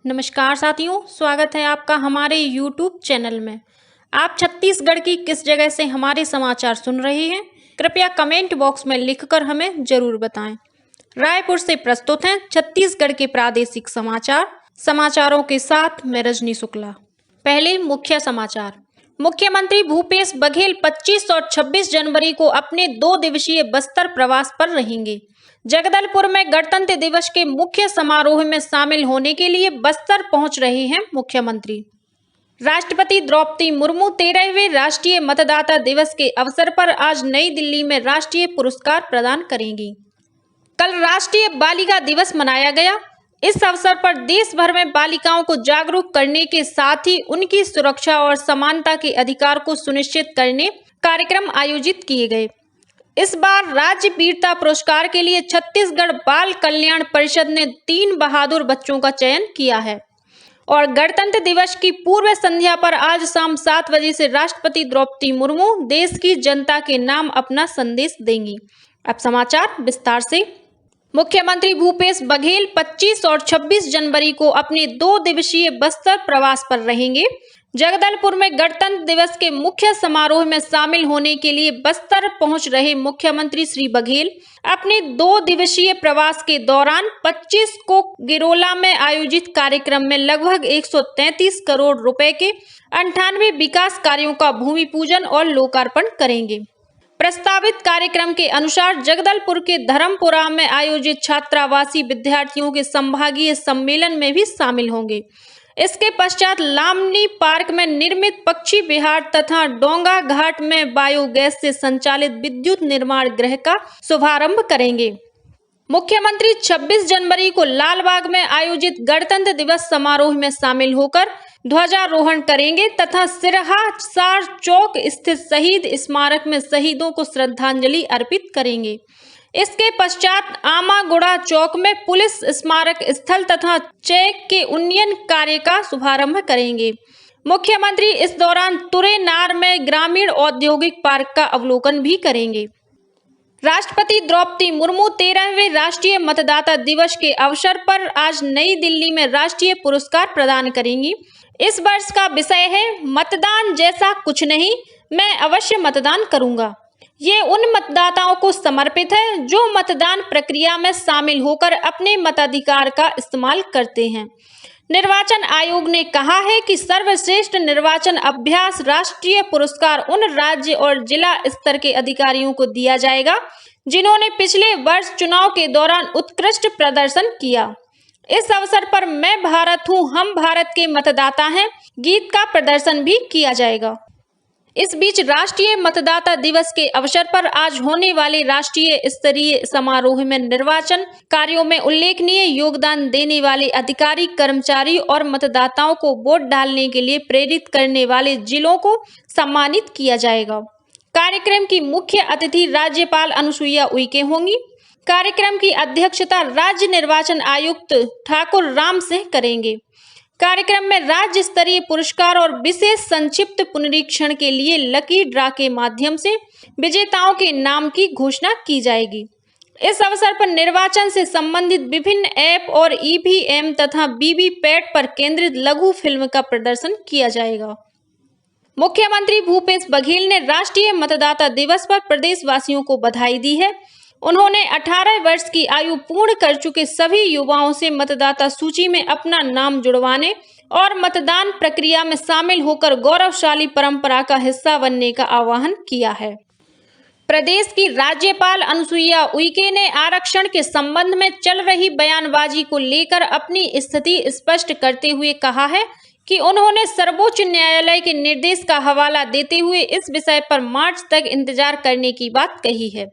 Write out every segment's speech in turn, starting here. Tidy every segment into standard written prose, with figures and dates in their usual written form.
नमस्कार साथियों, स्वागत है आपका हमारे YouTube चैनल में। आप छत्तीसगढ़ की किस जगह से हमारे समाचार सुन रहे हैं? कृपया कमेंट बॉक्स में लिखकर हमें जरूर बताएं। रायपुर से प्रस्तुत हैं छत्तीसगढ़ के प्रादेशिक समाचार। समाचारों के साथ मैं रजनी शुक्ला। पहले मुख्य समाचार। मुख्यमंत्री भूपेश बघेल 25 और 26 जनवरी को अपने 2 दिवसीय बस्तर प्रवास पर रहेंगे। जगदलपुर में गणतंत्र दिवस के मुख्य समारोह में शामिल होने के लिए बस्तर पहुंच रहे हैं मुख्यमंत्री। राष्ट्रपति द्रौपदी मुर्मू 13वें राष्ट्रीय मतदाता दिवस के अवसर पर आज नई दिल्ली में राष्ट्रीय पुरस्कार प्रदान करेंगी। कल राष्ट्रीय बालिका दिवस मनाया गया। इस अवसर पर देश भर में बालिकाओं को जागरूक करने के साथ ही उनकी सुरक्षा और समानता के अधिकार को सुनिश्चित करने कार्यक्रम आयोजित किए गए। इस बार राज्य वीरता पुरस्कार के लिए छत्तीसगढ़ बाल कल्याण परिषद ने 3 बहादुर बच्चों का चयन किया है और गणतंत्र दिवस की पूर्व संध्या पर आज शाम 7 बजे से राष्ट्रपति द्रौपदी मुर्मू देश की जनता के नाम अपना संदेश देंगी। अब समाचार विस्तार से। मुख्यमंत्री भूपेश बघेल 25 और 26 जनवरी को अपने 2 दिवसीय बस्तर प्रवास पर रहेंगे। जगदलपुर में गणतंत्र दिवस के मुख्य समारोह में शामिल होने के लिए बस्तर पहुंच रहे मुख्यमंत्री श्री बघेल अपने 2 दिवसीय प्रवास के दौरान 25 को गिरोला में आयोजित कार्यक्रम में लगभग 133 करोड़ रुपए के 98 विकास कार्यों का भूमि पूजन और लोकार्पण करेंगे। प्रस्तावित कार्यक्रम के अनुसार जगदलपुर के धर्मपुरा में आयोजित छात्रावासी विद्यार्थियों के संभागीय सम्मेलन में भी शामिल होंगे। इसके पश्चात लामनी पार्क में निर्मित पक्षी विहार तथा डोंगा घाट में बायोगैस से संचालित विद्युत निर्माण गृह का शुभारंभ करेंगे। मुख्यमंत्री 26 जनवरी को लालबाग में आयोजित गणतंत्र दिवस समारोह में शामिल होकर ध्वजारोहण करेंगे तथा सिरहा सार चौक स्थित शहीद स्मारक में शहीदों को श्रद्धांजलि अर्पित करेंगे। इसके पश्चात आमागुड़ा चौक में पुलिस स्मारक स्थल तथा चेक के उन्नयन कार्य का शुभारंभ करेंगे। मुख्यमंत्री इस दौरान तुरेनार में ग्रामीण औद्योगिक पार्क का अवलोकन भी करेंगे। राष्ट्रपति द्रौपदी मुर्मू 13वें राष्ट्रीय मतदाता दिवस के अवसर पर आज नई दिल्ली में राष्ट्रीय पुरस्कार प्रदान करेंगी। इस वर्ष का विषय है मतदान जैसा कुछ नहीं, मैं अवश्य मतदान करूंगा। ये उन मतदाताओं को समर्पित है जो मतदान प्रक्रिया में शामिल होकर अपने मताधिकार का इस्तेमाल करते हैं। निर्वाचन आयोग ने कहा है कि सर्वश्रेष्ठ निर्वाचन अभ्यास राष्ट्रीय पुरस्कार उन राज्य और जिला स्तर के अधिकारियों को दिया जाएगा जिन्होंने पिछले वर्ष चुनाव के दौरान उत्कृष्ट प्रदर्शन किया। इस अवसर पर मैं भारत हूँ, हम भारत के मतदाता हैं गीत का प्रदर्शन भी किया जाएगा। इस बीच राष्ट्रीय मतदाता दिवस के अवसर पर आज होने वाले राष्ट्रीय स्तरीय समारोह में निर्वाचन कार्यों में उल्लेखनीय योगदान देने वाले अधिकारी, कर्मचारी और मतदाताओं को वोट डालने के लिए प्रेरित करने वाले जिलों को सम्मानित किया जाएगा। कार्यक्रम की मुख्य अतिथि राज्यपाल अनुसुईया उइके होंगी। कार्यक्रम की अध्यक्षता राज्य निर्वाचन आयुक्त ठाकुर राम सिंह करेंगे। कार्यक्रम में राज्य स्तरीय पुरस्कार और विशेष संक्षिप्त पुनरीक्षण के लिए लकी ड्रा के माध्यम से विजेताओं के नाम की घोषणा की जाएगी। इस अवसर पर निर्वाचन से संबंधित विभिन्न ऐप और ईवीएम तथा वीवीपैट पर केंद्रित लघु फिल्म का प्रदर्शन किया जाएगा। मुख्यमंत्री भूपेश बघेल ने राष्ट्रीय मतदाता दिवस पर प्रदेशवासियों को बधाई दी है। उन्होंने 18 वर्ष की आयु पूर्ण कर चुके सभी युवाओं से मतदाता सूची में अपना नाम जुड़वाने और मतदान प्रक्रिया में शामिल होकर गौरवशाली परंपरा का हिस्सा बनने का आह्वान किया है। प्रदेश की राज्यपाल अनुसुईया उइके ने आरक्षण के संबंध में चल रही बयानबाजी को लेकर अपनी स्थिति स्पष्ट करते हुए कहा है कि उन्होंने सर्वोच्च न्यायालय के निर्देश का हवाला देते हुए इस विषय पर मार्च तक इंतजार करने की बात कही है।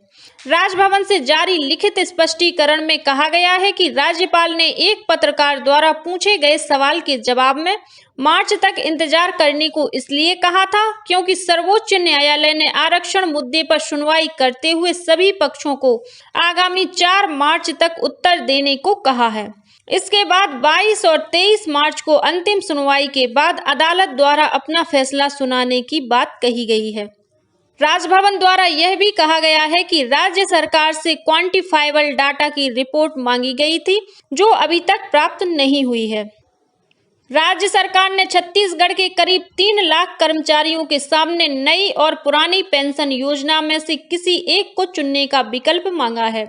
राजभवन से जारी लिखित स्पष्टीकरण में कहा गया है कि राज्यपाल ने एक पत्रकार द्वारा पूछे गए सवाल के जवाब में मार्च तक इंतजार करने को इसलिए कहा था क्योंकि सर्वोच्च न्यायालय ने आरक्षण मुद्दे पर सुनवाई करते हुए सभी पक्षों को आगामी 4 मार्च तक उत्तर देने को कहा है। इसके बाद 22 और 23 मार्च को अंतिम सुनवाई के बाद अदालत द्वारा अपना फैसला सुनाने की बात कही गई है। राजभवन द्वारा यह भी कहा गया है कि राज्य सरकार से क्वांटिफाइबल डाटा की रिपोर्ट मांगी गई थी जो अभी तक प्राप्त नहीं हुई है। राज्य सरकार ने छत्तीसगढ़ के करीब 3 लाख कर्मचारियों के सामने नई और पुरानी पेंशन योजना में से किसी एक को चुनने का विकल्प मांगा है।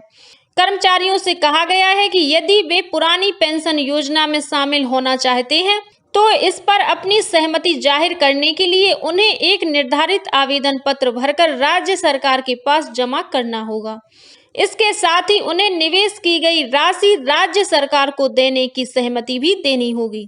कर्मचारियों से कहा गया है कि यदि वे पुरानी पेंशन योजना में शामिल होना चाहते हैं तो इस पर अपनी सहमति जाहिर करने के लिए उन्हें एक निर्धारित आवेदन पत्र भरकर राज्य सरकार के पास जमा करना होगा। इसके साथ ही उन्हें निवेश की गई राशि राज्य सरकार को देने की सहमति भी देनी होगी।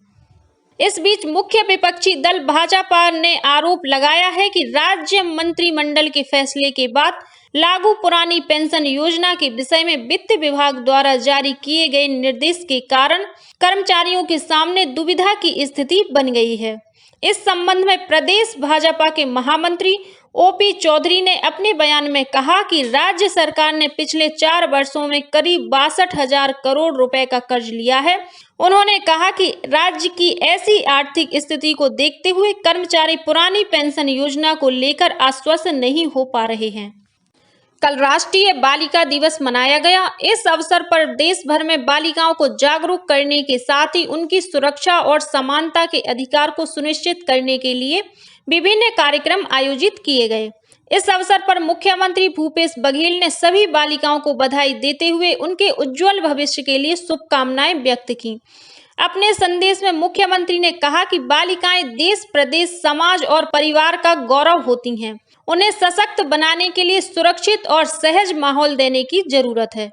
इस बीच मुख्य विपक्षी दल भाजपा ने आरोप लगाया है कि राज्य मंत्रिमंडल के फैसले के बाद लागू पुरानी पेंशन योजना के विषय में वित्त विभाग द्वारा जारी किए गए निर्देश के कारण कर्मचारियों के सामने दुविधा की स्थिति बन गई है। इस संबंध में प्रदेश भाजपा के महामंत्री ओपी चौधरी ने अपने बयान में कहा कि राज्य सरकार ने पिछले 4 वर्षों में करीब 62,000 करोड़ रुपए का कर्ज लिया है। उन्होंने कहा कि राज्य की ऐसी आर्थिक स्थिति को देखते हुए कर्मचारी पुरानी पेंशन योजना को लेकर आश्वस्त नहीं हो पा रहे हैं। कल राष्ट्रीय बालिका दिवस मनाया गया। इस अवसर पर देश भर में बालिकाओं को जागरूक करने के साथ ही उनकी सुरक्षा और समानता के अधिकार को सुनिश्चित करने के लिए विभिन्न कार्यक्रम आयोजित किए गए। इस अवसर पर मुख्यमंत्री भूपेश बघेल ने सभी बालिकाओं को बधाई देते हुए उनके उज्जवल भविष्य के लिए शुभकामनाएं व्यक्त की। अपने संदेश में मुख्यमंत्री ने कहा कि बालिकाएं देश, प्रदेश, समाज और परिवार का गौरव होती हैं। उन्हें सशक्त बनाने के लिए सुरक्षित और सहज माहौल देने की जरूरत है।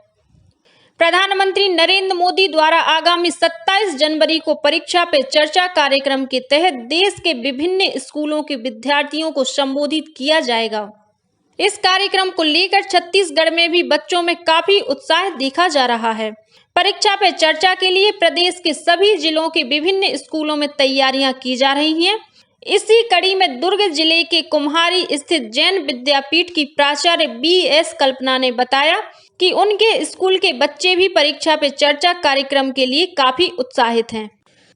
प्रधानमंत्री नरेंद्र मोदी द्वारा आगामी 27 जनवरी को परीक्षा पे चर्चा कार्यक्रम के तहत देश के विभिन्न स्कूलों के विद्यार्थियों को संबोधित किया जाएगा। इस कार्यक्रम को लेकर छत्तीसगढ़ में भी बच्चों में काफी उत्साह देखा जा रहा है। परीक्षा पे चर्चा के लिए प्रदेश के सभी जिलों के विभिन्न स्कूलों में तैयारियां की जा रही हैं। इसी कड़ी में दुर्ग जिले के कुम्हारी स्थित जैन विद्यापीठ की प्राचार्य BS कल्पना ने बताया कि उनके स्कूल के बच्चे भी परीक्षा पे चर्चा कार्यक्रम के लिए काफी उत्साहित हैं।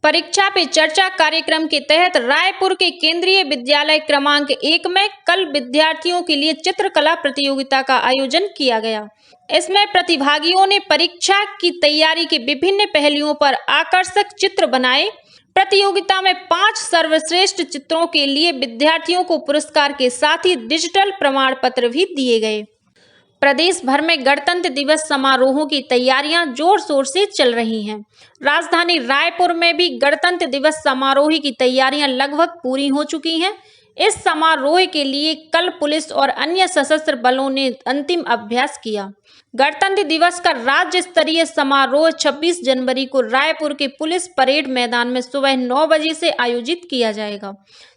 परीक्षा पे चर्चा कार्यक्रम के तहत रायपुर के केंद्रीय विद्यालय क्रमांक 1 में कल विद्यार्थियों के लिए चित्रकला प्रतियोगिता का आयोजन किया गया। इसमें प्रतिभागियों ने परीक्षा की तैयारी के विभिन्न पहलुओं पर आकर्षक चित्र बनाए। प्रतियोगिता में 5 सर्वश्रेष्ठ चित्रों के लिए विद्यार्थियों को पुरस्कार के साथ ही डिजिटल प्रमाण पत्र भी दिए गए। प्रदेश भर में गणतंत्र दिवस समारोहों की तैयारियां जोर शोर से चल रही हैं। राजधानी रायपुर में भी गणतंत्र दिवस समारोह की तैयारियां लगभग पूरी हो चुकी हैं। इस समारोह के लिए कल पुलिस और अन्य सशस्त्र बलों ने अंतिम अभ्यास किया। गणतंत्र दिवस का राज्य स्तरीय समारोह 26 जनवरी को रायपुर के पुलिस परेड मैदान में सुबह 9 बजे से आयोजित किया जाएगा।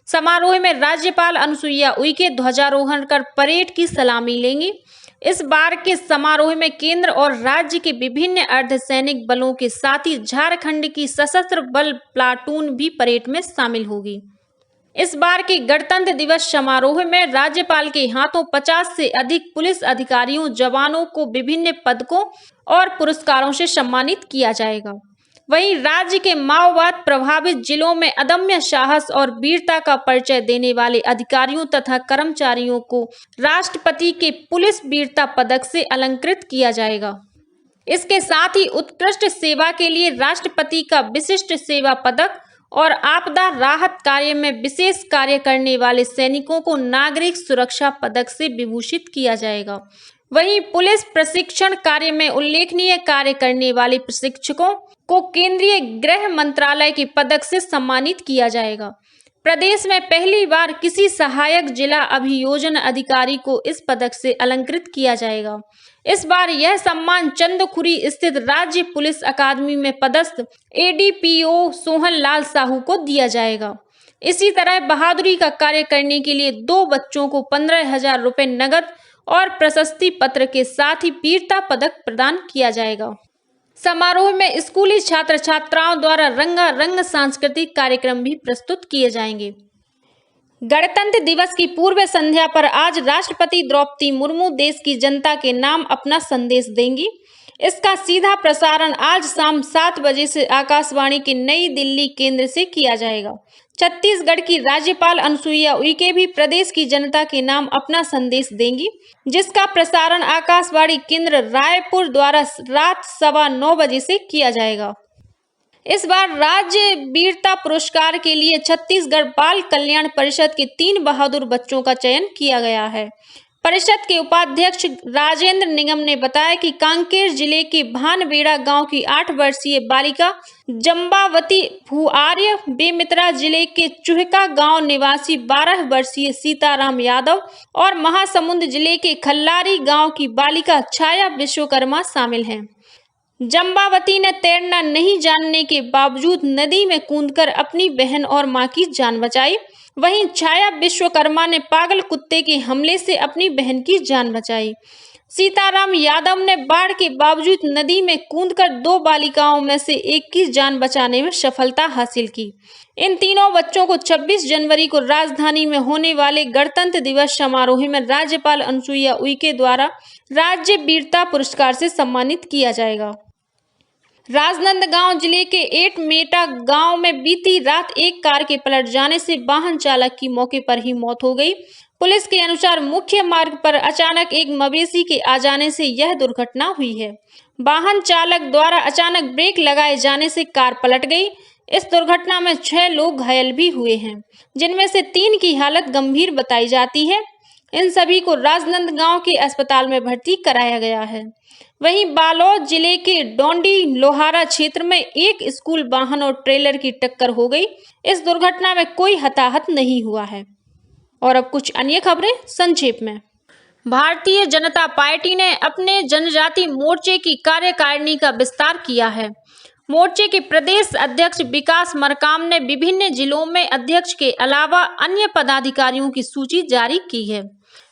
समारोह में राज्यपाल अनुसुईया उइके ध्वजारोहण कर परेड की सलामी लेंगी। इस बार के समारोह में केंद्र और राज्य के विभिन्न अर्धसैनिक बलों के साथ ही झारखंड की सशस्त्र बल प्लाटून भी परेड में शामिल होगी। इस बार के गणतंत्र दिवस समारोह में राज्यपाल के हाथों 50 से अधिक पुलिस अधिकारियों, जवानों को विभिन्न पदकों और पुरस्कारों से सम्मानित किया जाएगा। वहीं राज्य के माओवाद प्रभावित जिलों में अदम्य साहस और वीरता का परिचय देने वाले अधिकारियों तथा कर्मचारियों को राष्ट्रपति के पुलिस वीरता पदक से अलंकृत किया जाएगा। इसके साथ ही उत्कृष्ट सेवा के लिए राष्ट्रपति का विशिष्ट सेवा पदक और आपदा राहत कार्य में विशेष कार्य करने वाले सैनिकों को नागरिक सुरक्षा पदक से विभूषित किया जाएगा। वहीं पुलिस प्रशिक्षण कार्य में उल्लेखनीय कार्य करने वाले प्रशिक्षकों को केंद्रीय गृह मंत्रालय के पदक से सम्मानित किया जाएगा। प्रदेश में पहली बार किसी सहायक जिला अभियोजन अधिकारी को इस पदक से अलंकृत किया जाएगा। इस बार यह सम्मान चंदखुरी स्थित राज्य पुलिस अकादमी में पदस्थ ADPO सोहन लाल साहू को दिया जाएगा। इसी तरह बहादुरी का कार्य करने के लिए 2 बच्चों को 15,000 रुपए नगद और प्रशस्ति पत्र के साथ ही वीरता पदक प्रदान किया जाएगा। समारोह में स्कूली छात्र छात्राओं द्वारा रंगारंग सांस्कृतिक कार्यक्रम भी प्रस्तुत किए जाएंगे। गणतंत्र दिवस की पूर्व संध्या पर आज राष्ट्रपति द्रौपदी मुर्मू देश की जनता के नाम अपना संदेश देंगी। इसका सीधा प्रसारण आज शाम 7 बजे से आकाशवाणी के नई दिल्ली केंद्र से किया जाएगा। छत्तीसगढ़ की राज्यपाल अनुसुईया उइके भी प्रदेश की जनता के नाम अपना संदेश देंगी, जिसका प्रसारण आकाशवाणी केंद्र रायपुर द्वारा रात 9:15 बजे से किया जाएगा। इस बार राज्य वीरता पुरस्कार के लिए छत्तीसगढ़ बाल कल्याण परिषद के 3 बहादुर बच्चों का चयन किया गया है। परिषद के उपाध्यक्ष राजेंद्र निगम ने बताया कि कांकेर जिले के भानबेड़ा गांव की 8 वर्षीय बालिका जंबावती फुआर्य, बेमित्रा जिले के चुहका गांव निवासी 12 वर्षीय सीताराम यादव और महासमुंद जिले के खल्लारी गांव की बालिका छाया विश्वकर्मा शामिल हैं। जंबावती ने तैरना नहीं जानने के बावजूद नदी में कूदकर अपनी बहन और मां की जान बचाई। वहीं छाया विश्वकर्मा ने पागल कुत्ते के हमले से अपनी बहन की जान बचाई। सीताराम यादव ने बाढ़ के बावजूद नदी में कूदकर 2 बालिकाओं में से एक की जान बचाने में सफलता हासिल की। इन तीनों बच्चों को 26 जनवरी को राजधानी में होने वाले गणतंत्र दिवस समारोह में राज्यपाल अनुसुईया उइके द्वारा राज्य वीरता पुरस्कार से सम्मानित किया जाएगा। राजनांदगांव जिले के एटमेटा गांव में बीती रात एक कार के पलट जाने से वाहन चालक की मौके पर ही मौत हो गई। पुलिस के अनुसार मुख्य मार्ग पर अचानक एक मवेशी के आ जाने से यह दुर्घटना हुई है। वाहन चालक द्वारा अचानक ब्रेक लगाए जाने से कार पलट गई। इस दुर्घटना में 6 लोग घायल भी हुए हैं, जिनमें से 3 की हालत गंभीर बताई जाती है। इन सभी को राजनांदगांव के अस्पताल में भर्ती कराया गया है। वहीं बालोद जिले के डोंडी लोहारा क्षेत्र में एक स्कूल वाहन और ट्रेलर की टक्कर हो गई। इस दुर्घटना में कोई हताहत नहीं हुआ है। और अब कुछ अन्य खबरें संक्षेप में। भारतीय जनता पार्टी ने अपने जनजाति मोर्चे की कार्यकारिणी का विस्तार किया है। मोर्चे के प्रदेश अध्यक्ष विकास मरकाम ने विभिन्न जिलों में अध्यक्ष के अलावा अन्य पदाधिकारियों की सूची जारी की है।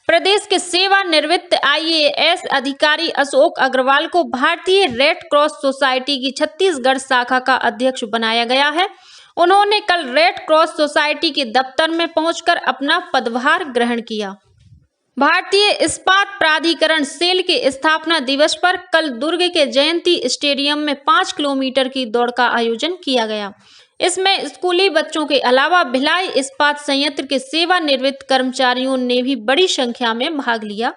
प्रदेश के सेवानिवृत्त IAS अधिकारी अशोक अग्रवाल को भारतीय रेड क्रॉस सोसाइटी की छत्तीसगढ़ शाखा का अध्यक्ष बनाया गया है। उन्होंने कल रेड क्रॉस सोसाइटी के दफ्तर में पहुंचकर अपना पदभार ग्रहण किया। भारतीय इस्पात प्राधिकरण सेल के स्थापना दिवस पर कल दुर्ग के जयंती स्टेडियम में 5 किलोमीटर की दौड़ का आयोजन किया गया। इसमें स्कूली बच्चों के अलावा भिलाई इस्पात संयंत्र के सेवानिवृत्त कर्मचारियों ने भी बड़ी संख्या में भाग लिया।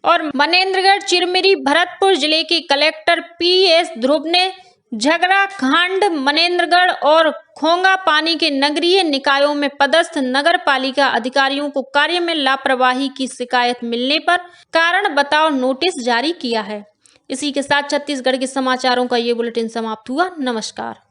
और मनेन्द्रगढ़ चिरमिरी भरतपुर जिले के कलेक्टर PS ध्रुव ने झगराखांड, मनेन्द्रगढ़ और खोंगा पानी के नगरीय निकायों में पदस्थ नगर पालिका अधिकारियों को कार्य में लापरवाही की शिकायत मिलने पर कारण बताओ नोटिस जारी किया है। इसी के साथ छत्तीसगढ़ के समाचारों का ये बुलेटिन समाप्त हुआ। नमस्कार।